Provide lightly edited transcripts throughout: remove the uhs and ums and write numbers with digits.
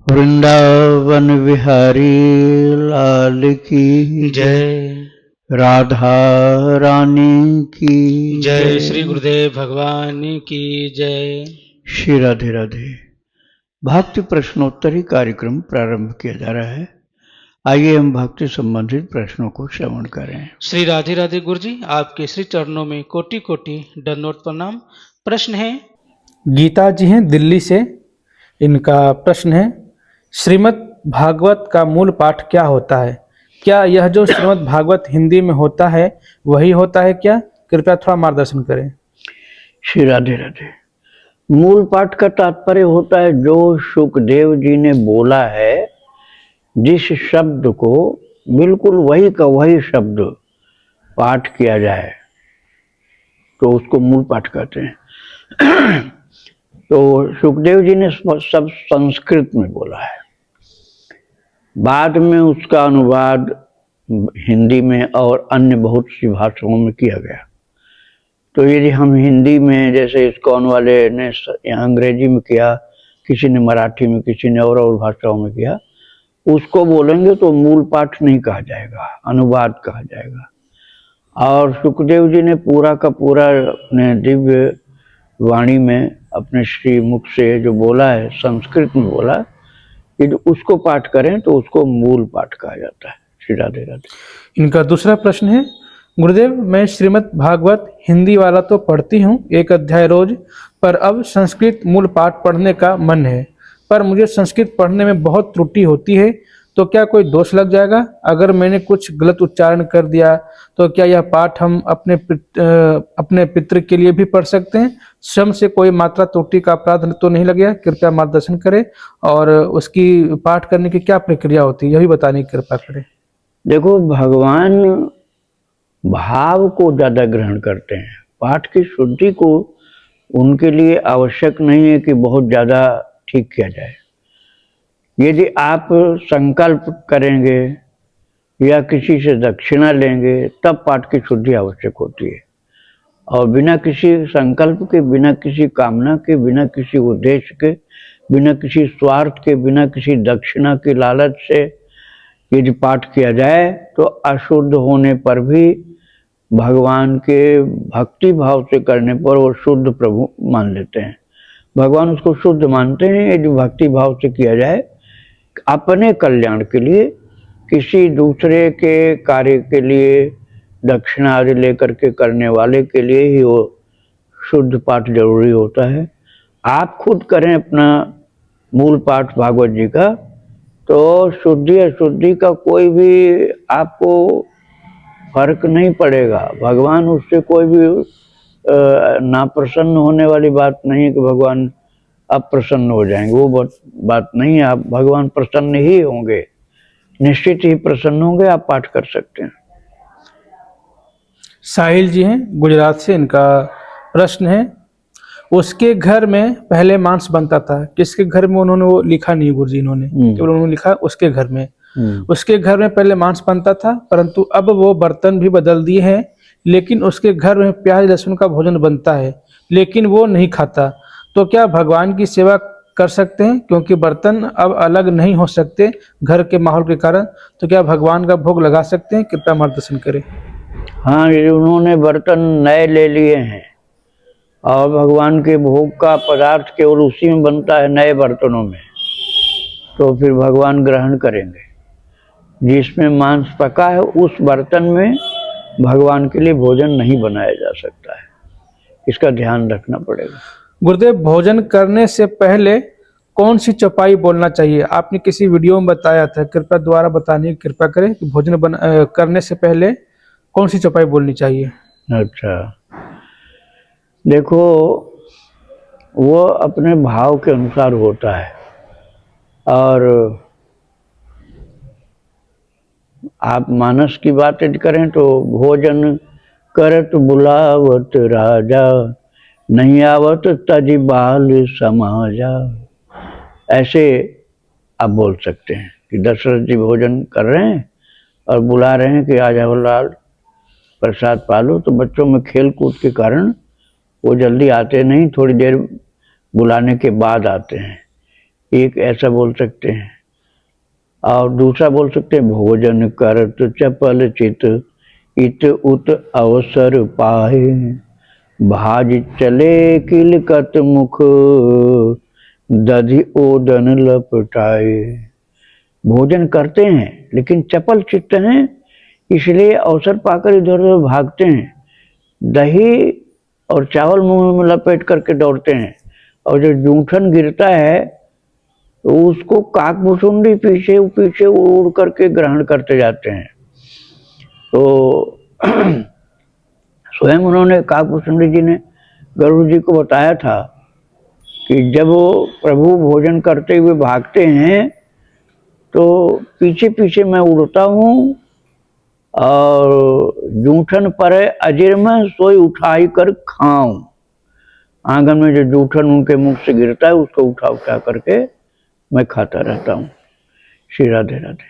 वृंदावन बिहारी लाल की जय। राधा रानी की जय श्री गुरुदेव भगवान की जय। श्री राधे राधे। भक्ति प्रश्नोत्तरी कार्यक्रम प्रारंभ किया जा रहा है। आइए हम भक्ति संबंधित प्रश्नों को श्रवण करें। श्री राधे राधे गुरु जी, आपके श्री चरणों में कोटि कोटि दंडवत प्रणाम। प्रश्न है, गीता जी हैं दिल्ली से। इनका प्रश्न है, श्रीमद् भागवत का मूल पाठ क्या होता है? क्या यह जो श्रीमद् भागवत हिंदी में होता है वही होता है क्या? कृपया थोड़ा मार्गदर्शन करें। श्री राधे राधे। मूल पाठ का तात्पर्य होता है जो सुखदेव जी ने बोला है, जिस शब्द को बिल्कुल वही का वही शब्द पाठ किया जाए तो उसको मूल पाठ कहते हैं। तो सुखदेव जी ने सब संस्कृत में बोला है, बाद में उसका अनुवाद हिंदी में और अन्य बहुत सी भाषाओं में किया गया। तो यदि हम हिंदी में, जैसे इस्कॉन वाले ने अंग्रेजी में किया, किसी ने मराठी में, किसी ने और भाषाओं में किया, उसको बोलेंगे तो मूल पाठ नहीं कहा जाएगा, अनुवाद कहा जाएगा। और सुखदेव जी ने पूरा का पूरा अपने दिव्य वाणी में अपने श्री मुख से जो बोला है, संस्कृत में बोला, यदि उसको पाठ करें तो उसको मूल पाठ कहा जाता है। श्री राधे राधे। इनका दूसरा प्रश्न है, गुरुदेव मैं श्रीमद् भागवत हिंदी वाला तो पढ़ती हूँ, एक अध्याय रोज, पर अब संस्कृत मूल पाठ पढ़ने का मन है, पर मुझे संस्कृत पढ़ने में बहुत त्रुटि होती है, तो क्या कोई दोष लग जाएगा? अगर मैंने कुछ गलत उच्चारण कर दिया तो क्या यह पाठ हम अपने पितृ के लिए भी पढ़ सकते हैं? स्वयं से कोई मात्रा त्रुटि का अपराध तो नहीं लगेगा? कृपया मार्गदर्शन करें। और उसकी पाठ करने की क्या प्रक्रिया होती है, यह भी बताने की कृपा करें। देखो, भगवान भाव को ज्यादा ग्रहण करते हैं, पाठ की शुद्धि को उनके लिए आवश्यक नहीं है कि बहुत ज्यादा ठीक किया जाए। यदि आप संकल्प करेंगे या किसी से दक्षिणा लेंगे तब पाठ की शुद्धि आवश्यक होती है, और बिना किसी संकल्प के, बिना किसी कामना के, बिना किसी उद्देश्य के, बिना किसी स्वार्थ के, बिना किसी दक्षिणा के लालच से यदि पाठ किया जाए तो अशुद्ध होने पर भी भगवान के भक्ति भाव से करने पर वो शुद्ध प्रभु मान लेते हैं, भगवान उसको शुद्ध मानते हैं। यदि भक्ति भाव से किया जाए अपने कल्याण के लिए, किसी दूसरे के कार्य के लिए, दक्षिणा आदि लेकर के करने वाले के लिए ही वो शुद्ध पाठ जरूरी होता है। आप खुद करें अपना मूल पाठ भागवत जी का, तो शुद्धि अशुद्धि का कोई भी आपको फर्क नहीं पड़ेगा। भगवान उससे कोई भी नाप्रसन्न होने वाली बात नहीं है कि भगवान अप्रसन्न हो जाएंगे, वो बात नहीं है। आप भगवान प्रसन्न ही होंगे, निश्चित ही प्रसन्न होंगे, आप पाठ कर सकते हैं। साहिल जी हैं गुजरात से। इनका प्रश्न है, उसके घर में पहले मांस बनता था, किसके घर में उन्होंने वो लिखा नहीं गुरुजी, इन्होंने केवल उन्होंने लिखा उसके घर में। उसके घर में पहले मांस बनता था, परंतु अब वो बर्तन भी बदल दिए हैं, लेकिन उसके घर में प्याज लहसुन का भोजन बनता है, लेकिन वो नहीं खाता। तो क्या भगवान की सेवा कर सकते हैं? क्योंकि बर्तन अब अलग नहीं हो सकते घर के माहौल के कारण, तो क्या भगवान का भोग लगा सकते हैं? कृपया मार्गदर्शन करें। हाँ, उन्होंने बर्तन नए ले लिए हैं और भगवान के भोग का पदार्थ केवल उसी में बनता है, नए बर्तनों में, तो फिर भगवान ग्रहण करेंगे। जिसमें मांस पका है उस बर्तन में भगवान के लिए भोजन नहीं बनाया जा सकता है, इसका ध्यान रखना पड़ेगा। गुरुदेव, भोजन करने से पहले कौन सी चौपाई बोलना चाहिए? आपने किसी वीडियो में बताया था, कृपया दोबारा बताने की कृपा करें कि भोजन करने से पहले कौन सी चौपाई बोलनी चाहिए? अच्छा, देखो, वो अपने भाव के अनुसार होता है, और आप मानस की बात यदि करें तो भोजन करत बुलावत राजा, नहीं आवत तजी बाल समाजा, ऐसे आप बोल सकते हैं कि दशरथ जी भोजन कर रहे हैं और बुला रहे हैं कि आ जाओ लाल, प्रसाद पालो, तो बच्चों में खेल कूद के कारण वो जल्दी आते नहीं, थोड़ी देर बुलाने के बाद आते हैं। एक ऐसा बोल सकते हैं। और दूसरा बोल सकते हैं, भोजन करत चपल चित इत उत अवसर पाए, भाज चले किलकत मुख दधि ओदन लपटाए। भोजन करते हैं लेकिन चपल चित्त हैं, इसलिए अवसर पाकर इधर उधर भागते हैं। दही और चावल मुंह में लपेट करके दौड़ते हैं, और जो जूठन गिरता है तो उसको काकभुसुंडी पीछे पीछे उड़ करके ग्रहण करते जाते हैं। तो स्वयं उन्होंने, काकभुसुंडी जी ने गरुड़ जी को बताया था कि जब वो प्रभु भोजन करते हुए भागते हैं तो पीछे पीछे मैं उड़ता हूँ, और जूठन पर अजिर में सोई उठाई कर खाऊं। आंगन में जो जूठन उनके मुख से गिरता है उसको उठा उठा करके मैं खाता रहता हूँ। श्री राधे राधे।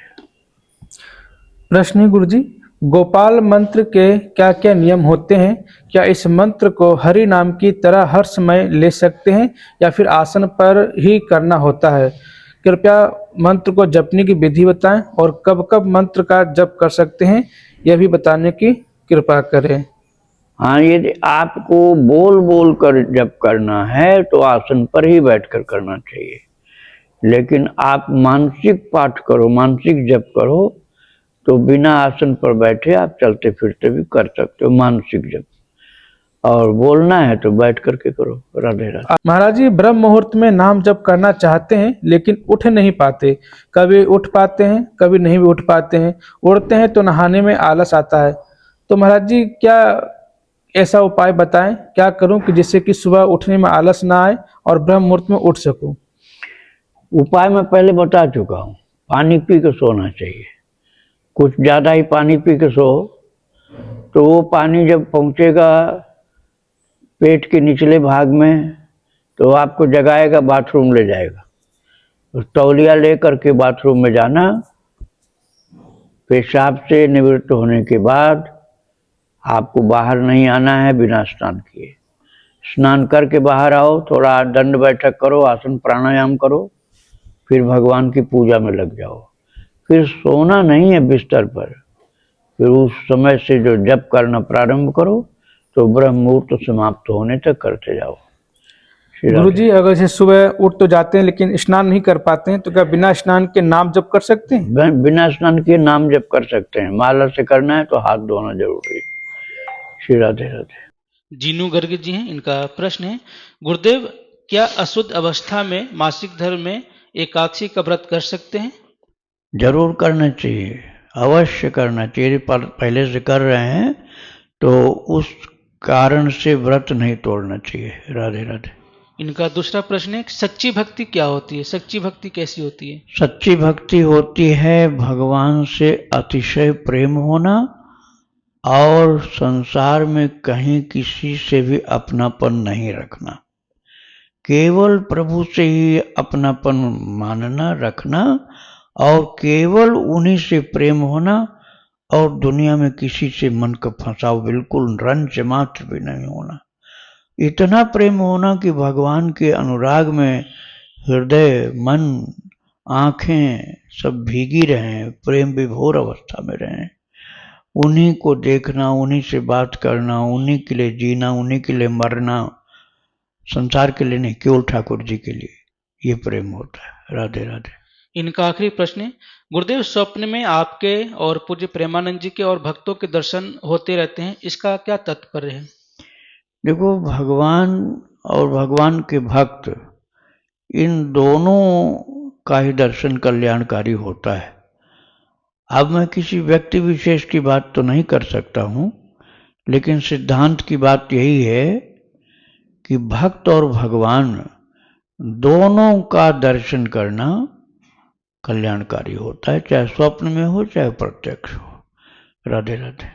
प्रश्न है गुरु जी, गोपाल मंत्र के क्या क्या नियम होते हैं? क्या इस मंत्र को हरि नाम की तरह हर समय ले सकते हैं या फिर आसन पर ही करना होता है? कृपया मंत्र को जपने की विधि बताएं और कब कब मंत्र का जप कर सकते हैं, यह भी बताने की कृपा करें। हाँ, यदि आपको बोल बोल कर जप करना है तो आसन पर ही बैठकर करना चाहिए, लेकिन आप मानसिक पाठ करो, मानसिक जप करो तो बिना आसन पर बैठे आप चलते फिरते भी कर सकते हो मानसिक जप। और बोलना है तो बैठ करके करो। राधे राधे। महाराज जी, ब्रह्म मुहूर्त में नाम जप करना चाहते हैं लेकिन उठ नहीं पाते, कभी उठ पाते हैं कभी नहीं भी उठ पाते हैं, उठते हैं तो नहाने में आलस आता है। तो महाराज जी, क्या ऐसा उपाय बताएं, क्या करूं कि जिससे कि सुबह उठने में आलस ना आए और ब्रह्म मुहूर्त में उठ सकूं? उपाय मैं पहले बता चुका हूँ, पानी पी के सोना चाहिए। कुछ ज़्यादा ही पानी पी के सो तो वो पानी जब पहुँचेगा पेट के निचले भाग में तो आपको जगाएगा, बाथरूम ले जाएगा। उस तौलिया ले करके बाथरूम में जाना, पेशाब से निवृत्त होने के बाद आपको बाहर नहीं आना है बिना स्नान किए। स्नान करके बाहर आओ, थोड़ा दंड बैठक करो, आसन प्राणायाम करो, फिर भगवान की पूजा में लग जाओ। फिर सोना नहीं है बिस्तर पर, फिर उस समय से जो जप करना प्रारंभ करो तो ब्रह्म मुहूर्त समाप्त होने तक करते जाओ। गुरु जी, अगर जैसे सुबह उठ तो जाते हैं लेकिन स्नान नहीं कर पाते हैं तो क्या बिना स्नान के नाम जप कर सकते हैं? बिना स्नान के नाम जप कर सकते हैं। माला से करना है तो हाथ धोना जरूरी है। श्री राधे राधे। जीनू गर्ग जी हैं, इनका प्रश्न है, गुरुदेव क्या अशुद्ध अवस्था में मासिक धर्म में एकादशी का व्रत कर सकते हैं? जरूर करना चाहिए, अवश्य करना चाहिए। पहले से कर रहे हैं तो उस कारण से व्रत नहीं तोड़ना चाहिए। राधे राधे। इनका दूसरा प्रश्न है, सच्ची भक्ति क्या होती है? सच्ची भक्ति कैसी होती है? सच्ची भक्ति होती है भगवान से अतिशय प्रेम होना और संसार में कहीं किसी से भी अपनापन नहीं रखना, केवल प्रभु से ही अपनापन मानना रखना, और केवल उन्हीं से प्रेम होना, और दुनिया में किसी से मन का फंसाव बिल्कुल रंच मात्र भी नहीं होना। इतना प्रेम होना कि भगवान के अनुराग में हृदय, मन, आंखें सब भीगी रहें, प्रेम विभोर अवस्था में रहें। उन्हीं को देखना, उन्हीं से बात करना, उन्हीं के लिए जीना, उन्हीं के लिए मरना, संसार के लिए नहीं, केवल ठाकुर जी के लिए, ये प्रेम होता है। राधे राधे। इनका आखिरी प्रश्न है, गुरुदेव स्वप्न में आपके और पूज्य प्रेमानंद जी के और भक्तों के दर्शन होते रहते हैं, इसका क्या तात्पर्य है? देखो, भगवान और भगवान के भक्त, इन दोनों का ही दर्शन कल्याणकारी होता है। अब मैं किसी व्यक्ति विशेष की बात तो नहीं कर सकता हूँ, लेकिन सिद्धांत की बात यही है कि भक्त और भगवान दोनों का दर्शन करना कल्याणकारी होता है, चाहे स्वप्न में हो चाहे प्रत्यक्ष हो। राधे राधे।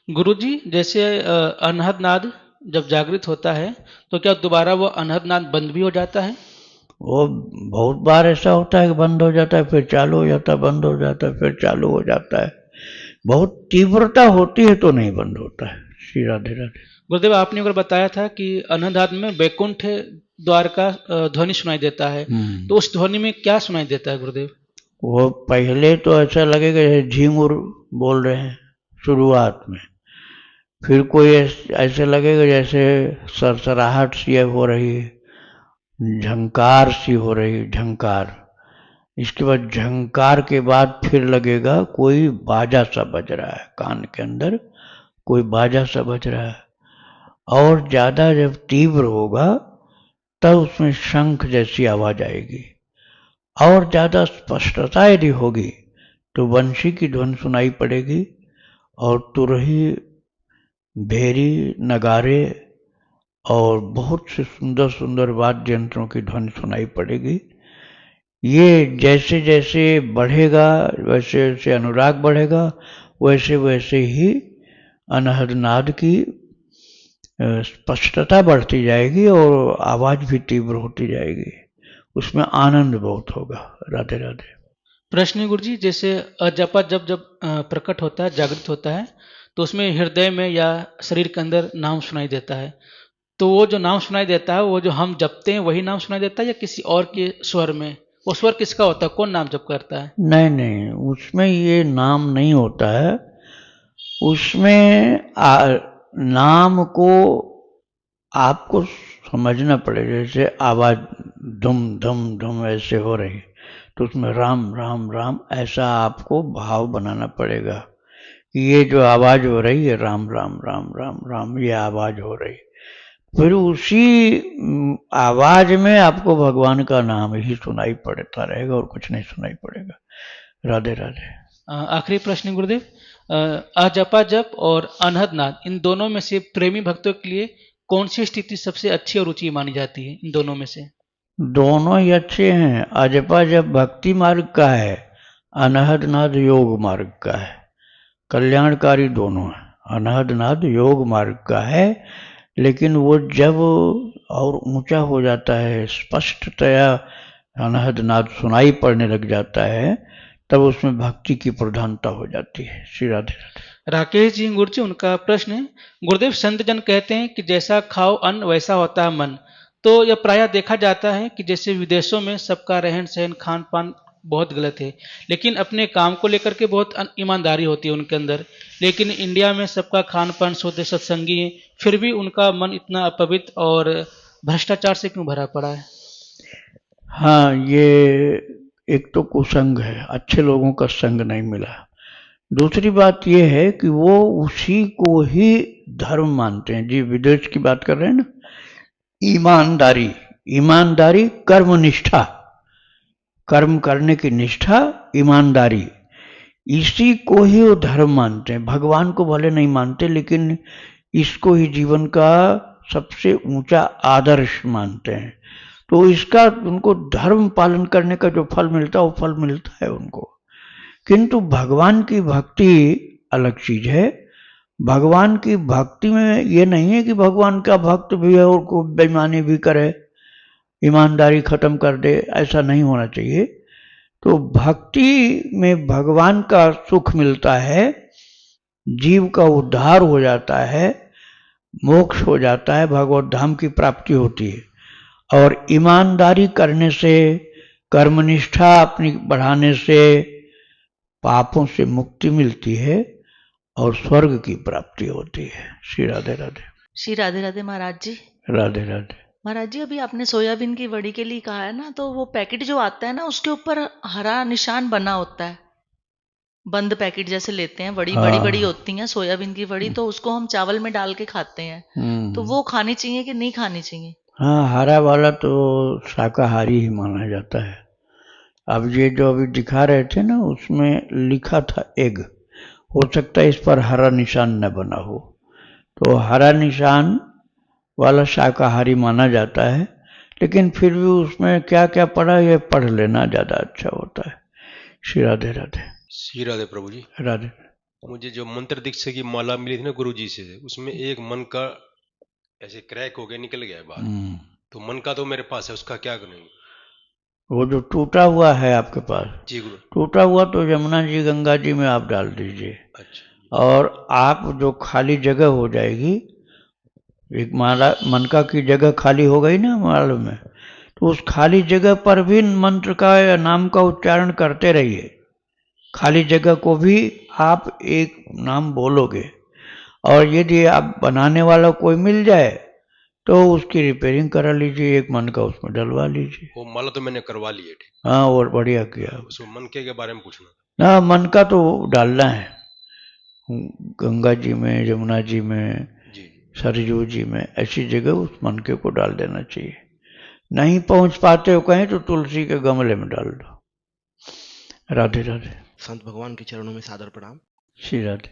गुरुजी, जैसे अनहद नाद जब जागृत होता है तो क्या दोबारा वो अनहद नाद बंद भी हो जाता है? वो बहुत बार ऐसा होता है कि बंद हो जाता है, फिर चालू हो जाता है, बंद हो जाता है, फिर चालू हो जाता है। बहुत तीव्रता होती है तो नहीं बंद होता है। श्री राधे राधे। गुरुदेव, आपने अगर बताया था कि अनहद नाद में वैकुंठ द्वार का ध्वनि सुनाई देता है, तो उस ध्वनि में क्या सुनाई देता है गुरुदेव? वो पहले तो ऐसा लगेगा जैसे झिंगुर बोल रहे हैं शुरुआत में, फिर कोई ऐसे लगेगा जैसे सरसराहट सी हो रही है, झंकार सी हो रही, झंकार। इसके बाद झंकार के बाद फिर लगेगा कोई बाजा सा बज रहा है, कान के अंदर कोई बाजा सा बज रहा है। और ज़्यादा जब तीव्र होगा तब उसमें शंख जैसी आवाज़ आएगी, और ज़्यादा स्पष्टता यदि होगी तो वंशी की ध्वनि सुनाई पड़ेगी, और तुरही, भेरी, नगारे और बहुत से सुंदर सुंदर वाद्य यंत्रों की ध्वनि सुनाई पड़ेगी। ये जैसे जैसे बढ़ेगा, वैसे वैसे अनुराग बढ़ेगा, वैसे वैसे ही अनहद नाद की स्पष्टता बढ़ती जाएगी और आवाज़ भी तीव्र होती जाएगी। उसमें आनंद बहुत होगा। राधे राधे। प्रश्न है गुरुजी, जैसे जपा जब जब प्रकट होता है, जागृत होता है, तो उसमें हृदय में या शरीर के अंदर नाम सुनाई देता है, तो वो जो नाम सुनाई देता है वो जो हम जपते हैं वही नाम सुनाई देता है या किसी और के स्वर में? वो स्वर किसका होता है? कौन नाम जप करता है? नहीं नहीं, उसमें ये नाम नहीं होता है। उसमें नाम को आपको समझना पड़ेगा। जैसे आवाज़ धुम धुम धुम ऐसे हो रही, तो उसमें राम राम राम ऐसा आपको भाव बनाना पड़ेगा कि ये जो आवाज़ हो रही है राम राम राम राम राम, ये आवाज़ हो रही। फिर उसी आवाज़ में आपको भगवान का नाम ही सुनाई पड़ता रहेगा और कुछ नहीं सुनाई पड़ेगा। राधे राधे। आखिरी प्रश्न गुरुदेव, अजपा जप और अनहद नाद, इन दोनों में से प्रेमी भक्तों के लिए कौन सी स्थिति सबसे अच्छी और रुचि मानी जाती है? इन दोनों में से दोनों ही अच्छे हैं। अजपा जप भक्ति मार्ग का है, अनहद नाद योग मार्ग का है। कल्याणकारी दोनों है। अनहद नाद योग मार्ग का है, लेकिन वो जब और ऊंचा हो जाता है, स्पष्टतया अनहद नाद सुनाई पड़ने लग जाता है, तब उसमें भक्ति की प्रधानता हो जाती है। श्री राधे राधे। राकेश जी गुरुजी, उनका प्रश्न है, गुरुदेव संत जन कहते हैं कि जैसा खाओ अन्न वैसा होता है मन, तो यह प्रायः देखा जाता है कि जैसे विदेशों में सबका रहन सहन खान पान बहुत गलत है, लेकिन अपने काम को लेकर के बहुत ईमानदारी होती है उनके अंदर, लेकिन इंडिया में सबका खान पान शुद्ध सत्संगी है, फिर भी उनका मन इतना अपवित्र और भ्रष्टाचार से क्यों भरा पड़ा है? हाँ, ये एक तो कुसंग है, अच्छे लोगों का संग नहीं मिला। दूसरी बात ये है कि वो उसी को ही धर्म मानते हैं। जी, विदेश की बात कर रहे हैं ना, ईमानदारी, ईमानदारी, कर्मनिष्ठा, कर्म करने की निष्ठा, ईमानदारी, इसी को ही वो धर्म मानते हैं। भगवान को भले नहीं मानते, लेकिन इसको ही जीवन का सबसे ऊंचा आदर्श मानते हैं। तो इसका उनको धर्म पालन करने का जो फल मिलता है वो फल मिलता है उनको। किंतु भगवान की भक्ति अलग चीज है। भगवान की भक्ति में ये नहीं है कि भगवान का भक्त भी है और को बेईमानी भी करे, ईमानदारी खत्म कर दे, ऐसा नहीं होना चाहिए। तो भक्ति में भगवान का सुख मिलता है, जीव का उद्धार हो जाता है, मोक्ष हो जाता है, भगवत धाम की प्राप्ति होती है। और ईमानदारी करने से, कर्मनिष्ठा अपनी बढ़ाने से पापों से मुक्ति मिलती है और स्वर्ग की प्राप्ति होती है। श्री राधे राधे। श्री राधे राधे महाराज जी। राधे राधे। महाराज जी, अभी आपने सोयाबीन की वड़ी के लिए कहा है ना, तो वो पैकेट जो आता है ना उसके ऊपर हरा निशान बना होता है, बंद पैकेट जैसे लेते हैं, वड़ी बड़ी बड़ी होती है सोयाबीन की वड़ी, तो उसको हम चावल में डाल के खाते हैं, तो वो खानी चाहिए कि नहीं खानी चाहिए? हाँ, हरा वाला तो शाकाहारी ही माना जाता है। अब ये जो अभी दिखा रहे थे ना, उसमें लिखा था एग, हो सकता है इस पर हरा निशान न बना हो, तो हरा निशान वाला शाकाहारी माना जाता है। लेकिन फिर भी उसमें क्या क्या पढ़ा, ये पढ़ लेना ज़्यादा अच्छा होता है। श्री राधे राधे। श्री राधे प्रभु जी। राधे। मुझे जो मंत्र दीक्षा की माला मिली थी ना गुरु जी से, उसमें एक मन का ऐसे क्रैक हो गया, निकल गया बाहर, तो मन का तो मेरे पास है, उसका क्या करेंगे? वो जो टूटा हुआ है आपके पास? जी गुरु। टूटा हुआ तो यमुना जी गंगा जी में आप डाल दीजिए। अच्छा। और आप जो खाली जगह हो जाएगी, एक माला मनका की जगह खाली हो गई ना माला में, तो उस खाली जगह पर भी मंत्र का या नाम का उच्चारण करते रहिए। खाली जगह को भी आप एक नाम बोलोगे, और यदि आप बनाने वाला कोई मिल जाए तो उसकी रिपेयरिंग करा लीजिए, एक मन का उसमें डलवा लीजिए। वो माला तो मैंने करवा ली है, ठीक। हाँ, और बढ़िया किया। उसको मनके के बारे में पूछना। हाँ, मन का तो डालना है, गंगा जी में, यमुना जी में, जी सरजू जी में, ऐसी जगह उस मनके को डाल देना चाहिए। नहीं पहुंच पाते हो कहीं तो तुलसी के गमले में डाल दो। राधे राधे। संत भगवान के चरणों में सादर प्रणाम। श्री राधे।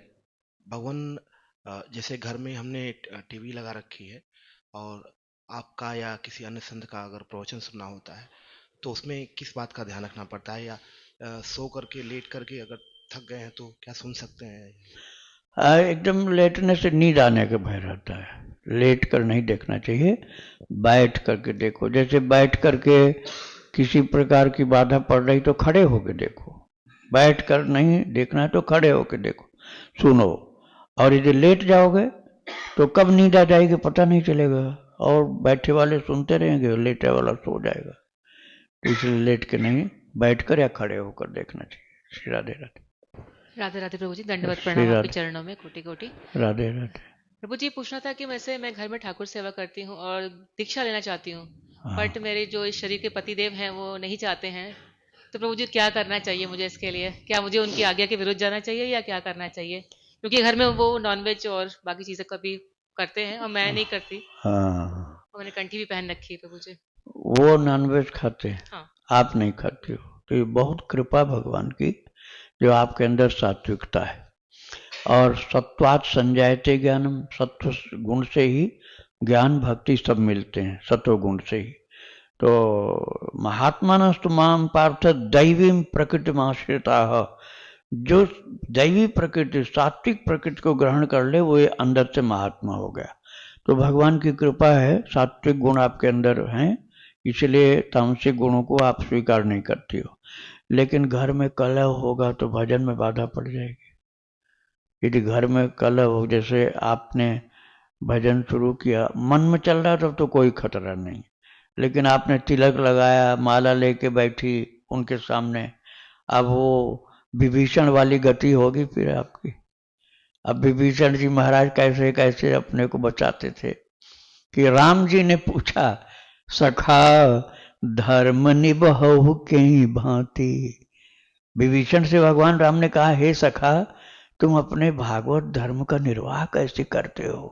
भगवान, जैसे घर में हमने टीवी लगा रखी है और आपका या किसी अन्य संत का अगर प्रवचन सुनना होता है तो उसमें किस बात का ध्यान रखना पड़ता है, या सो करके लेट करके अगर थक गए हैं तो क्या सुन सकते हैं? एकदम लेटने से नींद आने का भय रहता है, लेट कर नहीं देखना चाहिए, बैठ करके देखो। जैसे बैठ करके किसी प्रकार की बाधा पड़ रही तो खड़े होके देखो, बैठ कर नहीं देखना है तो खड़े होके देखो, सुनो। और यदि लेट जाओगे तो कब नींद आ जाएगी पता नहीं चलेगा, और बैठे वाले सुनते रहेंगे, लेटे वाला सो जाएगा। तो इसलिए लेट के नहीं, बैठ कर या खड़े होकर देखना चाहिए। श्री राधे राधे। राधे राधे प्रभु जी, दंडवत श्री प्रणाम आपके राधे। चरणों में कोटि कोटि। राधे राधे। प्रभु जी, पूछना था कि वैसे मैं घर में ठाकुर सेवा करती हूँ और दीक्षा लेना चाहती हूँ, हाँ। बट मेरे जो इस शरीर के पतिदेव हैं वो नहीं चाहते हैं, तो प्रभु जी क्या करना चाहिए मुझे इसके लिए? क्या मुझे उनकी आज्ञा के विरुद्ध जाना चाहिए या क्या करना चाहिए? क्योंकि घर में वो नॉनवेज और बाकी चीजें कभी करते हैं और मैं नहीं करती, हाँ, और मैंने कंठी भी पहन रखी है प्रभु जी। वो नॉनवेज खाते हैं, हाँ। आप नहीं खाते हो, तो ये बहुत कृपा भगवान की जो आपके अंदर सात्विकता है। और सत्वात् संजायते ज्ञानम, सत्व गुण से ही ज्ञान भक्ति सब मिलते हैं, सत्व गुण से ही। तो महात्मानस्तु माम पार्थ दैवीं प्रकृतिमाश्रिताः, जो दैवी प्रकृति सात्विक प्रकृति को ग्रहण कर ले वो ये अंदर से महात्मा हो गया। तो भगवान की कृपा है, सात्विक गुण आपके अंदर हैं, इसलिए तामसिक गुणों को आप स्वीकार नहीं करती हो। लेकिन घर में कलह होगा तो भजन में बाधा पड़ जाएगी। यदि घर में कलह हो, जैसे आपने भजन शुरू किया, मन में चल रहा तब तो कोई खतरा नहीं, लेकिन आपने तिलक लगाया, माला लेके बैठी उनके सामने, अब वो विभीषण वाली गति होगी फिर आपकी। अब विभीषण जी महाराज कैसे कैसे अपने को बचाते थे कि राम जी ने पूछा, सखा धर्म निबहु के भांति। विभीषण से भगवान राम ने कहा, हे सखा, तुम अपने भागवत धर्म का निर्वाह कैसे करते हो?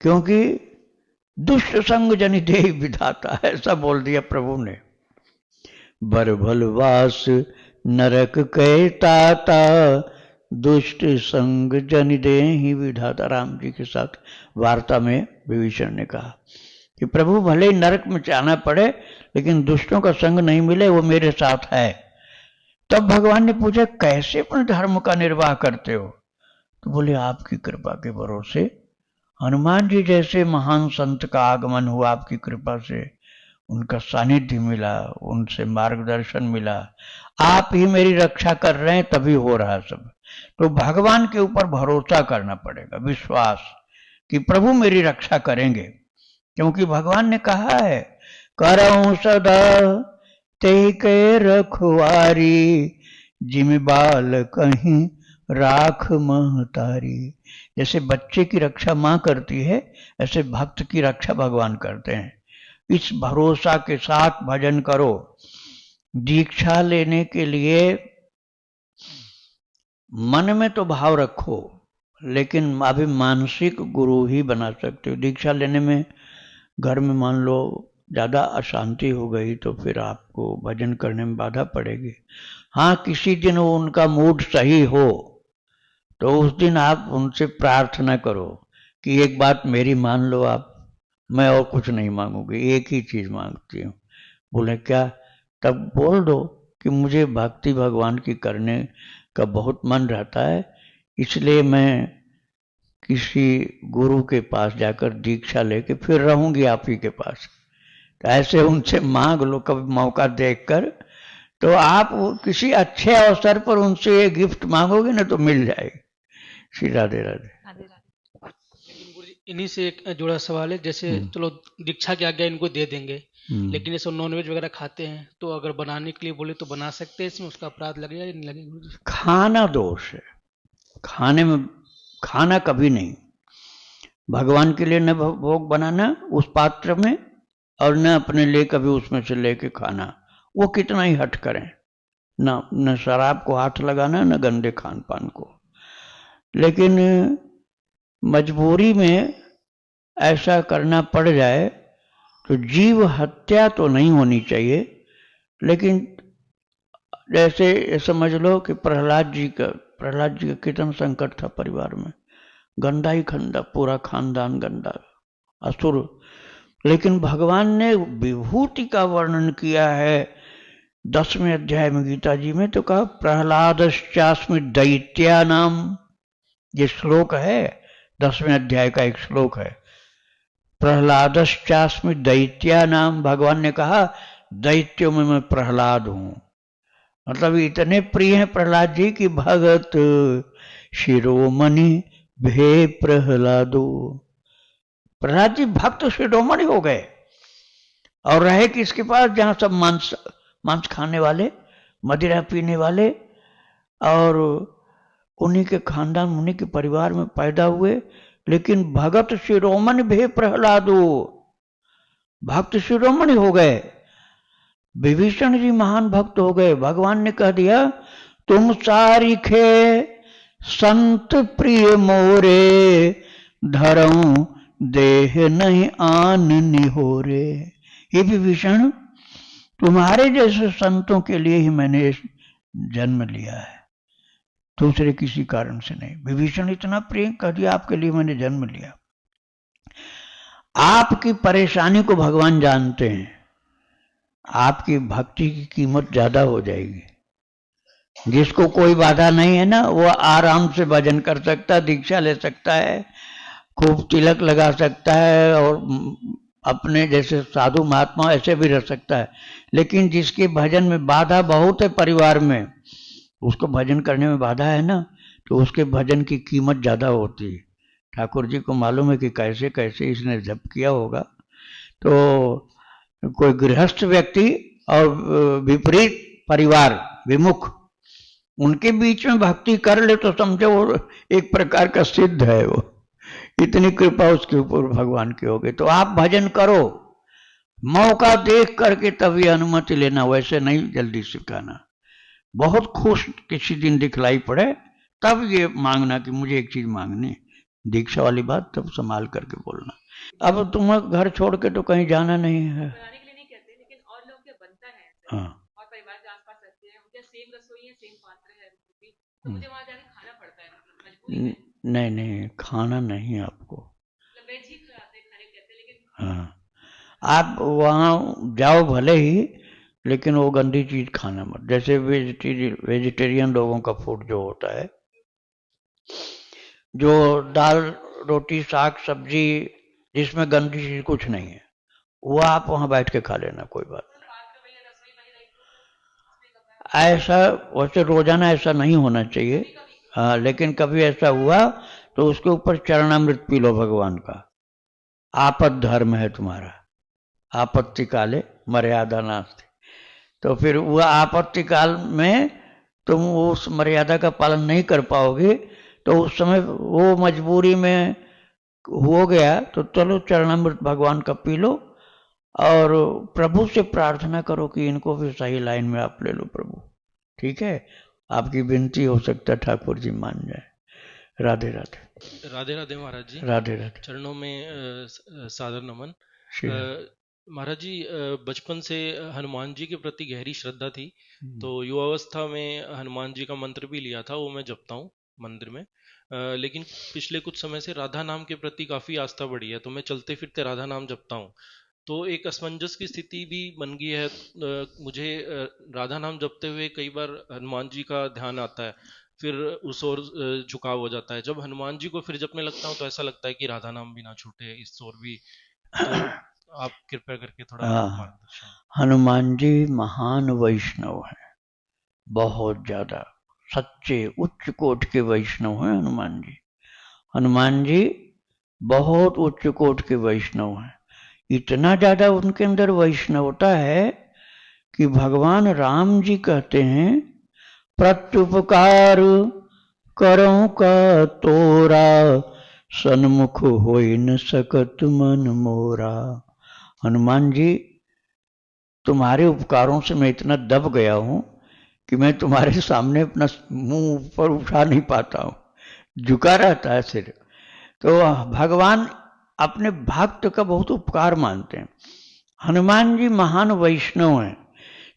क्योंकि दुष्ट संग जनि देहि विधाता, ऐसा बोल दिया प्रभु ने। बरभलवास नरक कै ताता, दुष्ट संग जनि देहि विधाता। राम जी के साथ वार्ता में विभीषण ने कहा कि प्रभु भले ही नरक में जाना पड़े लेकिन दुष्टों का संग नहीं मिले, वो मेरे साथ है। तब भगवान ने पूछा, कैसे अपने धर्म का निर्वाह करते हो? तो बोले, आपकी कृपा के भरोसे। हनुमान जी जैसे महान संत का आगमन हुआ आपकी कृपा से, उनका सानिध्य मिला, उनसे मार्गदर्शन मिला, आप ही मेरी रक्षा कर रहे हैं तभी हो रहा सब। तो भगवान के ऊपर भरोसा करना पड़ेगा, विश्वास कि प्रभु मेरी रक्षा करेंगे, क्योंकि भगवान ने कहा है, करऊं सदा ते के रखवारी, जिम बाल कहीं राख महतारी। जैसे बच्चे की रक्षा माँ करती है, ऐसे भक्त की रक्षा भगवान करते हैं। इस भरोसा के साथ भजन करो। दीक्षा लेने के लिए मन में तो भाव रखो, लेकिन अभी मानसिक गुरु ही बना सकते हो। दीक्षा लेने में घर में मान लो ज़्यादा अशांति हो गई तो फिर आपको भजन करने में बाधा पड़ेगी। हाँ, किसी दिन उनका मूड सही हो तो उस दिन आप उनसे प्रार्थना करो कि एक बात मेरी मान लो आप, मैं और कुछ नहीं मांगूंगी, एक ही चीज़ मांगती हूँ। बोले, क्या? तब बोल दो कि मुझे भक्ति भगवान की करने का बहुत मन रहता है, इसलिए मैं किसी गुरु के पास जाकर दीक्षा लेके फिर रहूंगी आप ही के पास। तो ऐसे उनसे मांग लो कभी मौका देखकर, तो आप किसी अच्छे अवसर पर उनसे ये गिफ्ट मांगोगे ना तो मिल जाएगी। श्री राधे राधे। राधे राधे। लेकिन गुरु जी, इन्हीं से एक जुड़ा सवाल है, जैसे चलो दीक्षा की आज्ञा इनको दे देंगे, लेकिन जैसे नॉनवेज वगैरह खाते हैं तो अगर बनाने के लिए बोले तो बना सकते हैं, इसमें उसका अपराध लगेगा या नहीं लगेगा गुरुजी? खाना दोष है, खाने में खाना कभी नहीं, भगवान के लिए न भोग बनाना उस पात्र में और न अपने लिए कभी उसमें से लेके खाना, वो कितना ही हट करें, न शराब को हाथ लगाना न गंदे खान पान को। लेकिन मजबूरी में ऐसा करना पड़ जाए तो जीव हत्या तो नहीं होनी चाहिए, लेकिन जैसे समझ लो कि प्रहलाद जी का कितना संकट था परिवार में, गंदा ही खंदा, पूरा खानदान गंदा, असुर। लेकिन भगवान ने विभूति का वर्णन किया है 10वें अध्याय में गीता जी में, तो कहा प्रहलादश्चास्मि दैत्यानाम, ये श्लोक है 10वें अध्याय का एक श्लोक है, प्रहलादश्चास्मि दैत्यानाम। भगवान ने कहा दैत्यों में मैं प्रहलाद हूं, मतलब इतने प्रिय हैं प्रहलाद जी की भगत शिरोमणि भे प्रहलादो, प्रहलाद जी भक्त शिरोमणि हो गए और रहे किसके पास, जहां सब मांस खाने वाले, मदिरा पीने वाले, और उन्हीं के खानदान उन्हीं के परिवार में पैदा हुए। लेकिन भगत शिरोमणि भे प्रहलादो, भक्त शिरोमणि हो गए। विभीषण जी महान भक्त हो गए, भगवान ने कह दिया तुम सारिखे संत प्रिय मोरे, धरऊं देह नहीं आन निहोरे। ये विभीषण, तुम्हारे जैसे संतों के लिए ही मैंने जन्म लिया है, दूसरे किसी कारण से नहीं। विभीषण इतना प्रेम कर दिया, आपके लिए मैंने जन्म लिया। आपकी परेशानी को भगवान जानते हैं, आपकी भक्ति की कीमत ज्यादा हो जाएगी। जिसको कोई बाधा नहीं है ना, वो आराम से भजन कर सकता है, दीक्षा ले सकता है, खूब तिलक लगा सकता है और अपने जैसे साधु महात्मा ऐसे भी रह सकता है। लेकिन जिसके भजन में बाधा बहुत है परिवार में, उसको भजन करने में बाधा है ना, तो उसके भजन की कीमत ज्यादा होती है। ठाकुर जी को मालूम है कि कैसे कैसे इसने जप किया होगा। तो कोई गृहस्थ व्यक्ति और विपरीत परिवार विमुख, उनके बीच में भक्ति कर ले तो समझो वो एक प्रकार का सिद्ध है। वो इतनी कृपा उसके ऊपर भगवान की होगी। तो आप भजन करो, मौका देख करके तभी अनुमति लेना, वैसे नहीं जल्दी सिखाना। बहुत खुश किसी दिन दिखलाई पड़े तब ये मांगना कि मुझे एक चीज मांगनी, दीक्षा वाली बात तब संभाल करके बोलना। अब तुम घर छोड़ के तो कहीं जाना नहीं है। बनाने के लिए नहीं कहते, लेकिन और लोग के बनता है हाँ, और परिवार के आसपास रहते हैं, उनके सेम रसोई है, सेम पात्र है, तो मुझे वहां जाके खाना पड़ता है, मजबूरी में। नहीं नहीं, खाना नहीं आपको, मतलब वेज ही खाते खाने कहते हैं, लेकिन हाँ आप वहाँ जाओ भले ही, लेकिन वो गंदी चीज खाना मत। जैसे वेजिटेरियन लोगों का फूड जो होता है, जो दाल रोटी साग सब्जी जिसमें गंदी चीज कुछ नहीं है, वो आप वहां बैठ के खा लेना, कोई बात नहीं। ऐसा वैसे रोजाना ऐसा नहीं होना चाहिए, हाँ, लेकिन कभी ऐसा हुआ तो उसके ऊपर चरणामृत पी लो भगवान का। आपद धर्म है तुम्हारा, आपत्ति काले मर्यादा नास्ति। तो फिर वह आपत्ति काल में तुम उस मर्यादा का पालन नहीं कर पाओगे, तो उस समय वो मजबूरी में हो गया तो चलो चरणामृत भगवान का पी लो और प्रभु से प्रार्थना करो कि इनको भी सही लाइन में आप ले लो प्रभु। ठीक है, आपकी विनती हो सकता है ठाकुर जी मान जाए। राधे राधे। राधे राधे महाराज जी। राधे राधे। चरणों में सादर नमन। श्री महाराज जी, बचपन से हनुमान जी के प्रति गहरी श्रद्धा थी, तो युवावस्था में हनुमान जी का मंत्र भी लिया था, वो मैं जपता हूँ मंदिर में। लेकिन पिछले कुछ समय से राधा नाम के प्रति काफी आस्था बढ़ी है, तो मैं चलते फिरते राधा नाम जपता हूँ। तो एक असमंजस की स्थिति भी बन गई है। मुझे राधा नाम जपते हुए कई बार हनुमान जी का ध्यान आता है, फिर उस ओर झुकाव हो जाता है। जब हनुमान जी को फिर जपने लगता हूँ तो ऐसा लगता है कि राधा नाम भी ना छूटे, इस ओर भी। तो आप कृपया करके थोड़ा मार्गदर्शन। हनुमान जी महान वैष्णव हैं, बहुत ज्यादा सच्चे उच्च कोटि के वैष्णव हैं हनुमान जी। हनुमान जी बहुत उच्च कोट के वैष्णव हैं। इतना ज्यादा उनके अंदर वैष्णवता है कि भगवान राम जी कहते हैं प्रत्युपकार करो का तोरा, सन्मुख होई न सकत मन मोरा। हनुमान जी, तुम्हारे उपकारों से मैं इतना दब गया हूं कि मैं तुम्हारे सामने अपना मुंह ऊपर उठा नहीं पाता हूं, झुका रहता है सिर। तो भगवान अपने भक्त का बहुत उपकार मानते हैं। हनुमान जी महान वैष्णव हैं।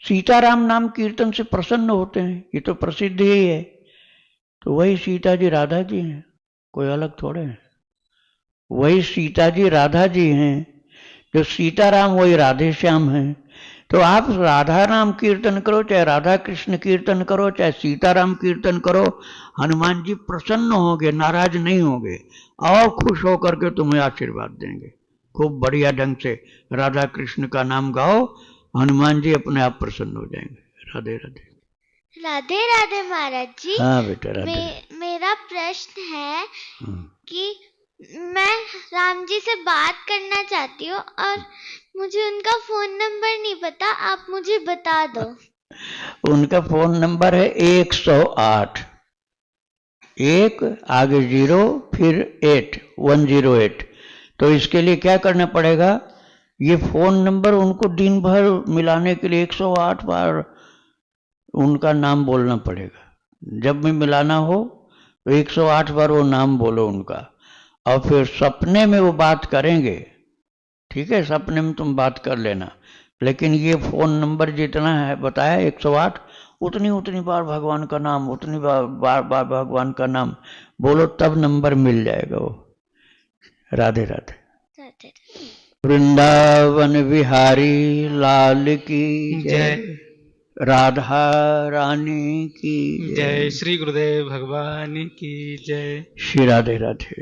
सीताराम नाम कीर्तन से प्रसन्न होते हैं, ये तो प्रसिद्ध ही है। तो वही सीता जी राधा जी हैं, कोई अलग थोड़े हैं। वही सीता जी राधा जी हैं, जो सीताराम वही राधे श्याम हैं। तो आप राधा नाम कीर्तन करो, चाहे राधा कृष्ण कीर्तन करो, चाहे सीताराम कीर्तन करो, हनुमान जी प्रसन्न होंगे, नाराज नहीं होंगे और खुश होकर के तुम्हें आशीर्वाद देंगे। खूब बढ़िया ढंग से राधा कृष्ण का नाम गाओ, हनुमान जी अपने आप प्रसन्न हो जाएंगे। राधे राधे। राधे राधे महाराज जी। हाँ बेटा राधे। मेरा प्रश्न है कि मैं राम जी से बात करना चाहती हूँ और मुझे उनका फोन नंबर नहीं पता, आप मुझे बता दो। उनका फोन नंबर है 108, 1 आगे 0 फिर 8, 108। तो इसके लिए क्या करना पड़ेगा, ये फोन नंबर उनको दिन भर मिलाने के लिए 108 बार उनका नाम बोलना पड़ेगा। जब भी मिलाना हो तो 108 बार वो नाम बोलो उनका, और फिर सपने में वो बात करेंगे। ठीक है, सपने में तुम बात कर लेना, लेकिन ये फोन नंबर जितना है बताया 108, उतनी बार भगवान का नाम, उतनी बार भगवान का नाम बोलो, तब नंबर मिल जाएगा वो। राधे राधे। वृंदावन बिहारी लाल की जय, राधा रानी की जय। श्री गुरुदेव भगवान की जय। श्री राधे राधे।